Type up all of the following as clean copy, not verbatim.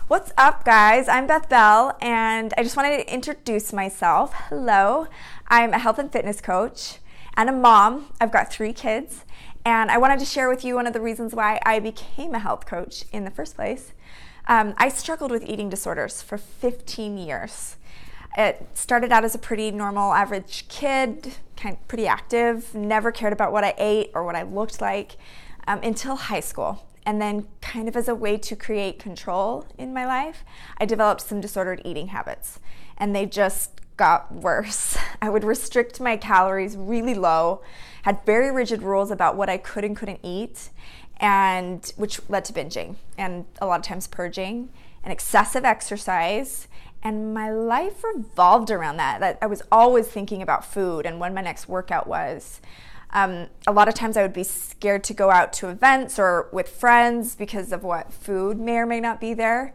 What's up, guys? I'm Beth Bell, and I just wanted to introduce myself. Hello, I'm a health and fitness coach and a mom. I've got 3 kids, and I wanted to share with you one of the reasons why I became a health coach in the first place. I struggled with eating disorders for 15 years. It started out as a pretty normal, average kid, pretty active, never cared about what I ate or what I looked like until high school. And then kind of as a way to create control in my life, I developed some disordered eating habits, and they just got worse. I would restrict my calories really low, had very rigid rules about what I could and couldn't eat, and which led to binging and a lot of times purging and excessive exercise. And my life revolved around that I was always thinking about food and when my next workout was. A lot of times I would be scared to go out to events or with friends because of what food may or may not be there.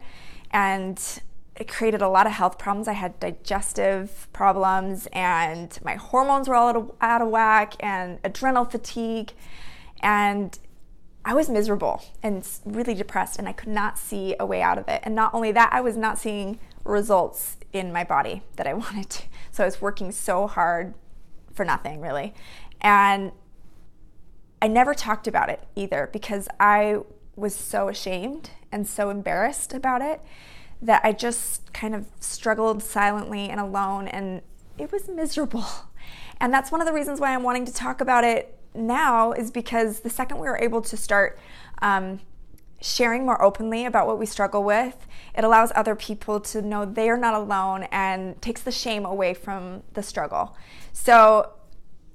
And it created a lot of health problems. I had digestive problems, and my hormones were all out of whack, and adrenal fatigue. And I was miserable and really depressed, and I could not see a way out of it. And not only that, I was not seeing results in my body that I wanted to. So I was working so hard for nothing, really. And I never talked about it either because I was so ashamed and so embarrassed about it that I just kind of struggled silently and alone, and it was miserable. And that's one of the reasons why I'm wanting to talk about it now, is because the second we were able to start sharing more openly about what we struggle with, it allows other people to know they are not alone and takes the shame away from the struggle. So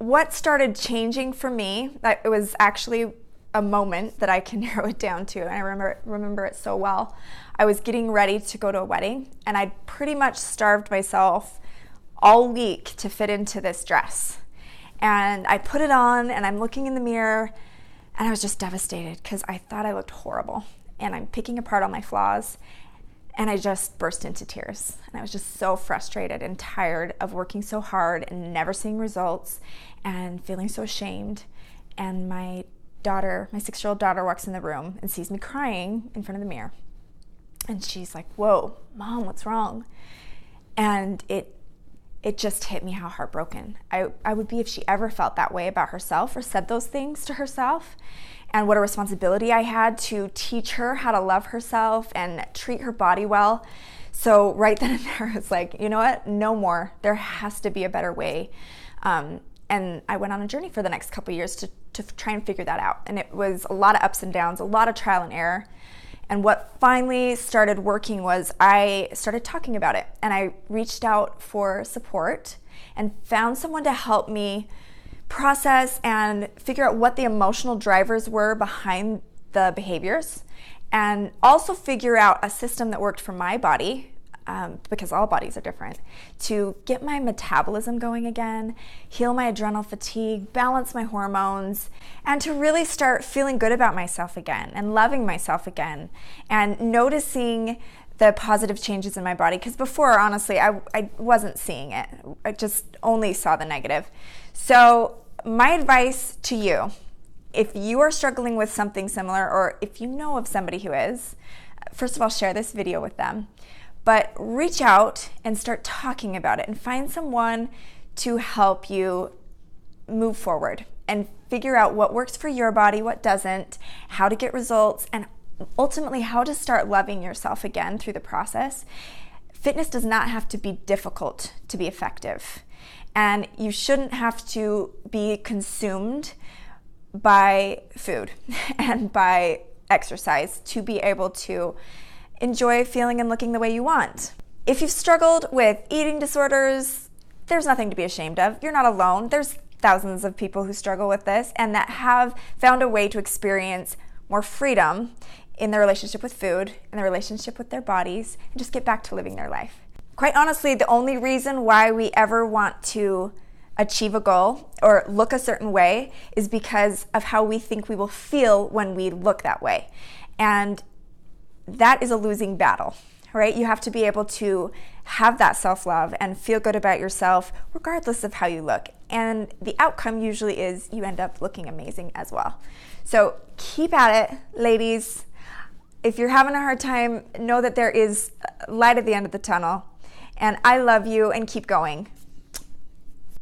what started changing for me, it was actually a moment that I can narrow it down to, and I remember it so well. I was getting ready to go to a wedding, and I'd pretty much starved myself all week to fit into this dress. And I put it on, and I'm looking in the mirror, and I was just devastated because I thought I looked horrible. And I'm picking apart all my flaws, and I just burst into tears. And I was just so frustrated and tired of working so hard and never seeing results and feeling so ashamed. And my daughter, my 6-year-old daughter, walks in the room and sees me crying in front of the mirror. And she's like, "Whoa, Mom, what's wrong?" And it just hit me how heartbroken I would be if she ever felt that way about herself or said those things to herself, and what a responsibility I had to teach her how to love herself and treat her body well. So right then and there, it's like, you know what? No more. There has to be a better way. And I went on a journey for the next couple of years to try and figure that out. And it was a lot of ups and downs, a lot of trial and error. And what finally started working was I started talking about it, and I reached out for support and found someone to help me process and figure out what the emotional drivers were behind the behaviors, and also figure out a system that worked for my body, because all bodies are different, to get my metabolism going again, heal my adrenal fatigue, balance my hormones, and to really start feeling good about myself again and loving myself again and noticing the positive changes in my body. Because before, honestly, I wasn't seeing it. I just only saw the negative. So my advice to you, if you are struggling with something similar, or if you know of somebody who is, first of all, share this video with them. But reach out and start talking about it and find someone to help you move forward and figure out what works for your body, what doesn't, how to get results, and ultimately how to start loving yourself again through the process. Fitness does not have to be difficult to be effective, and you shouldn't have to be consumed by food and by exercise to be able to enjoy feeling and looking the way you want. If you've struggled with eating disorders, there's nothing to be ashamed of. You're not alone. There's thousands of people who struggle with this and that have found a way to experience more freedom in their relationship with food, in their relationship with their bodies, and just get back to living their life. Quite honestly, the only reason why we ever want to achieve a goal or look a certain way is because of how we think we will feel when we look that way. And that is a losing battle, right? You have to be able to have that self-love and feel good about yourself regardless of how you look. And the outcome usually is you end up looking amazing as well. So keep at it, ladies. If you're having a hard time, know that there is light at the end of the tunnel. And I love you, and keep going.